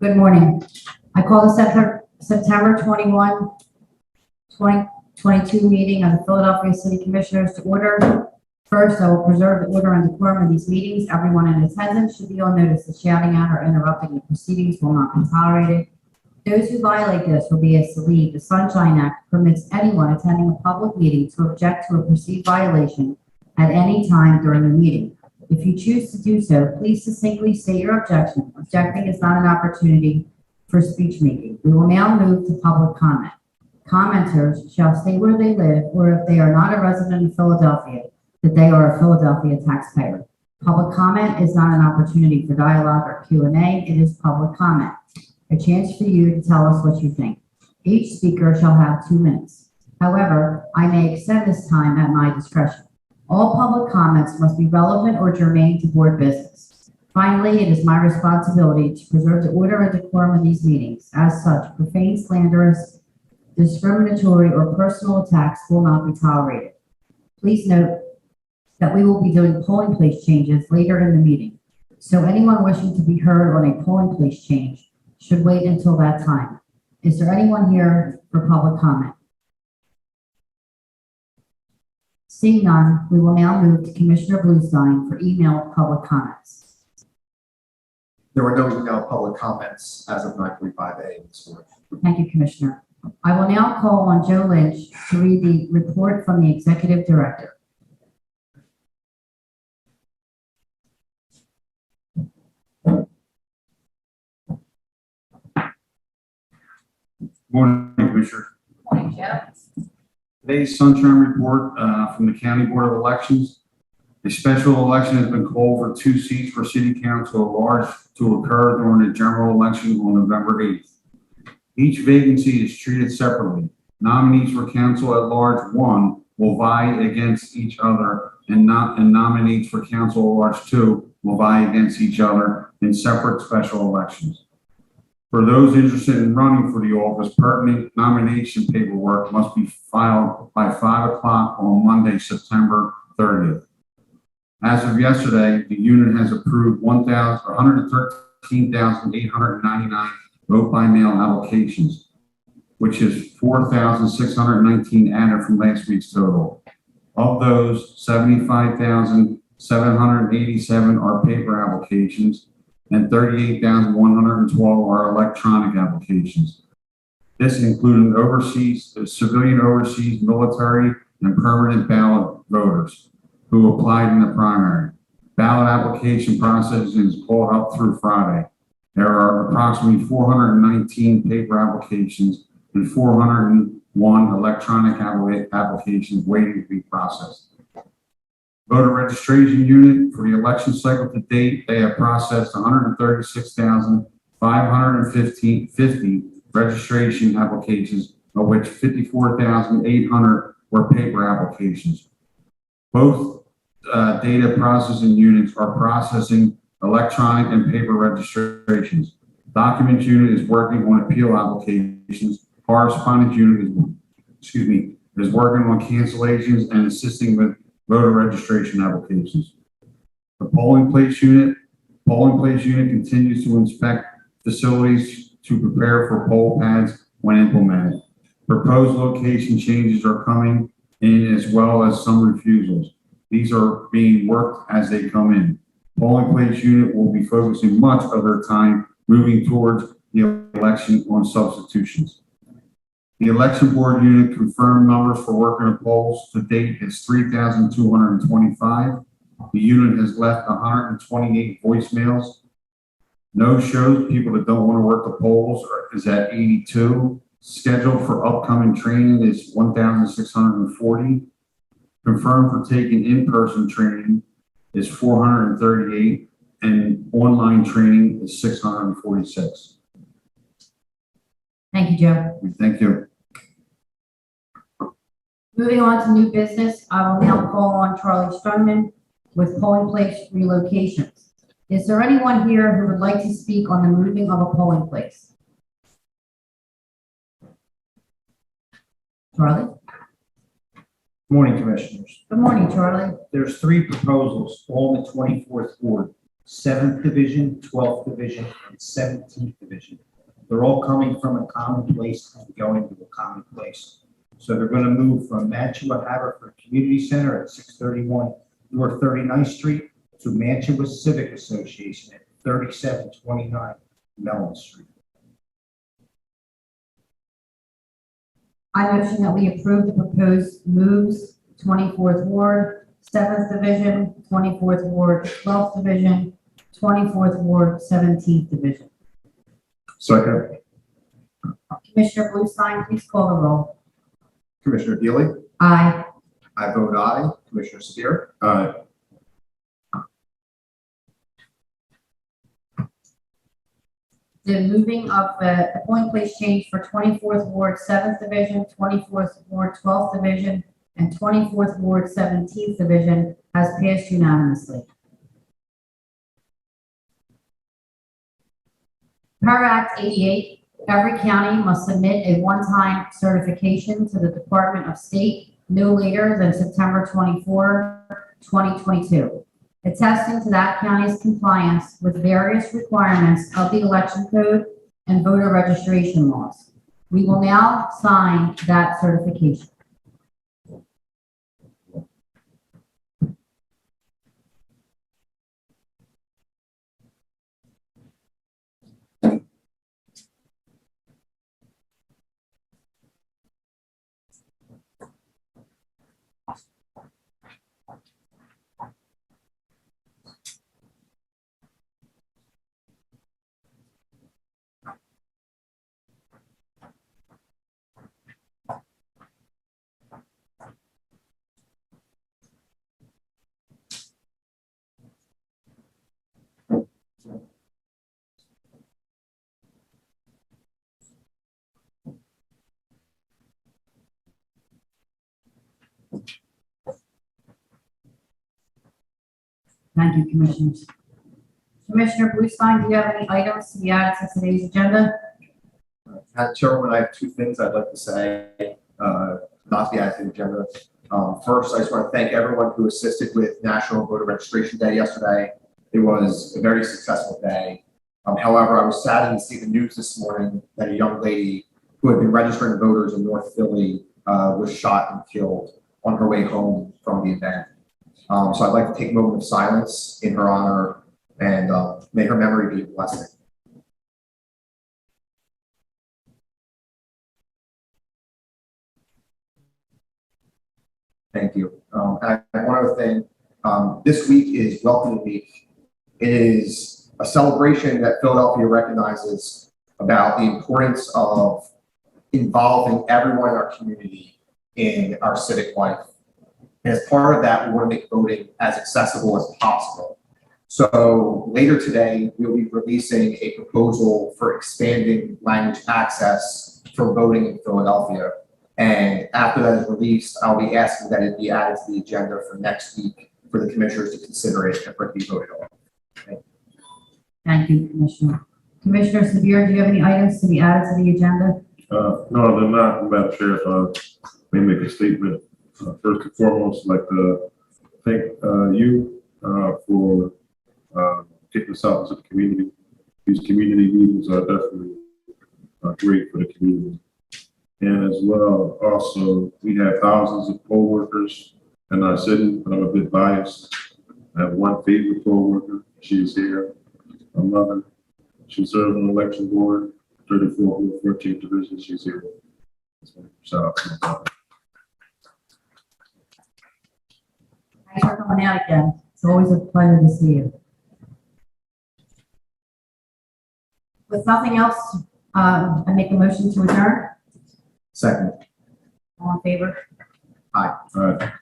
Good morning. I call the September 21, 2022 meeting of the Philadelphia City Commissioners to order. First, I will preserve the order and decorum of these meetings. Everyone in attendance should be on notice that shouting at or interrupting the proceedings will not be tolerated. Those who violate this will be asked to leave. The Sunshine Act permits anyone attending a public meeting to object to a perceived violation at any time during the meeting. If you choose to do so, please succinctly state your objection. Objecting is not an opportunity for speech making. We will now move to public comment. Commenters shall state where they live, or if they are not a resident of Philadelphia, that they are a Philadelphia taxpayer. Public comment is not an opportunity for dialogue or Q&A. It is public comment, a chance for you to tell us what you think. Each speaker shall have 2 minutes. However, I may extend this time at my discretion. All public comments must be relevant or germane to board business. Finally, it is my responsibility to preserve the order and decorum of these meetings. As such, profane, slanderous, discriminatory, or personal attacks will not be tolerated. Please note that we will be doing polling place changes later in the meeting, so anyone wishing to be heard on a polling place change should wait until that time. Is there anyone here for public comment? Seeing none, we will now move to Commissioner Bluestein for email public comments. There were no email public comments as of 9:45 a.m. this morning. Thank you, Commissioner. I will now call on Joe Lynch to read the report from the Executive Director. Morning, Commissioner. Morning, Joe. Today's sunshine report from the County Board of Elections. A special election has been called for 2 seats for City Council at large to occur during the general election on November 8th. Each vacancy is treated separately. Nominees for Council at Large 1 will vie against each other, and nominees for Council at Large 2 will vie against each other in separate special elections. For those interested in running for the office, pertinent nomination paperwork must be filed by 5 o'clock on Monday, September 30th. As of yesterday, the unit has approved 113,899 vote by mail applications, which is 4,619 added from last week's total. Of those, 75,787 are paper applications, and 38,112 are electronic applications. This included overseas, civilian overseas, military, and permanent ballot voters who applied in the primary. Ballot application processing is called up through Friday. There are approximately 419 paper applications and 401 electronic applications waiting to be processed. Voter registration unit for the election cycle to date, they have processed 136,550 registration applications, of which 54,800 were paper applications. Both data processing units are processing electronic and paper registrations. Documents unit is working on appeal applications. Correspondence unit is working on cancellations and assisting with voter registration applications. The polling place unit continues to inspect facilities to prepare for poll pads when implemented. Proposed location changes are coming in, as well as some refusals. These are being worked as they come in. Polling place unit will be focusing much of their time moving towards the election on substitutions. The election board unit confirmed numbers for working the polls to date is 3,225. The unit has left 128 voicemails. No shows, people that don't want to work the polls, is at 82. Scheduled for upcoming training is 1,640. Confirmed for taking in-person training is 438, and online training is 646. Thank you, Joe. Thank you. Moving on to new business, I will now call on Charlie Stroman with polling place relocations. Is there anyone here who would like to speak on the moving of a polling place? Charlie? Morning, Commissioners. Good morning, Charlie. There's 3 proposals, all in the 24th ward. 7th Division, 12th Division, and 17th Division. They're all coming from a common place and going to a common place. So they're going to move from Mantua Haverford Community Center at 631 North 39th Street to Mantua Civic Association at 3729 Mellon Street. I motion that we approve the proposed moves, 24th Ward, 7th Division, 24th Ward, 12th Division, 24th Ward, 17th Division. Second. Commissioner Bluestein, please call the roll. Commissioner Deeley? Aye. I vote aye. Commissioner Sabir? Aye. The moving of the polling place change for 24th Ward, 7th Division, 24th Ward, 12th Division, and 24th Ward, 17th Division has passed unanimously. Per Act 88, every county must submit a one-time certification to the Department of State no later than September 24, 2022, attesting to that county's compliance with various requirements of the election code and voter registration laws. We will now sign that certification. Thank you, Commissioners. Commissioner Bluestein, do you have any items to be added to today's agenda? Chairman, I have two things I'd like to say, not to be added to the agenda. First, I just want to thank everyone who assisted with National Voter Registration Day yesterday. It was a very successful day. However, I was saddened to see the news this morning that a young lady who had been registering voters in North Philly was shot and killed on her way home from the event. So I'd like to take a moment of silence in her honor and may her memory be a blessing. Thank you. And I have one other thing. This week is Welcoming Week. It is a celebration that Philadelphia recognizes about the importance of involving everyone in our community in our civic life. And as part of that, we want to make voting as accessible as possible. So later today, we'll be releasing a proposal for expanding language access for voting in Philadelphia. And after that is released, I'll be asking that it be added to the agenda for next week for the commissioners to consider it and for it to be voted on. Thank you, Commissioner. Commissioner Sabir, do you have any items to be added to the agenda? No, they're not, Madam Chair. Let me make a statement. First and foremost, I'd like to thank you for taking us out into the community. These community meetings are definitely great for the community. And as well, also, we have thousands of poll workers in our city, but I'm a bit biased. I have one favorite poll worker. She's here, my mother. She serves on the election board, 34th, 14th Division. She's here. Shout out to my mother. Thanks for coming out again. It's always a pleasure to see you. With nothing else, I make a motion to adjourn. Second. All in favor? Aye. All right.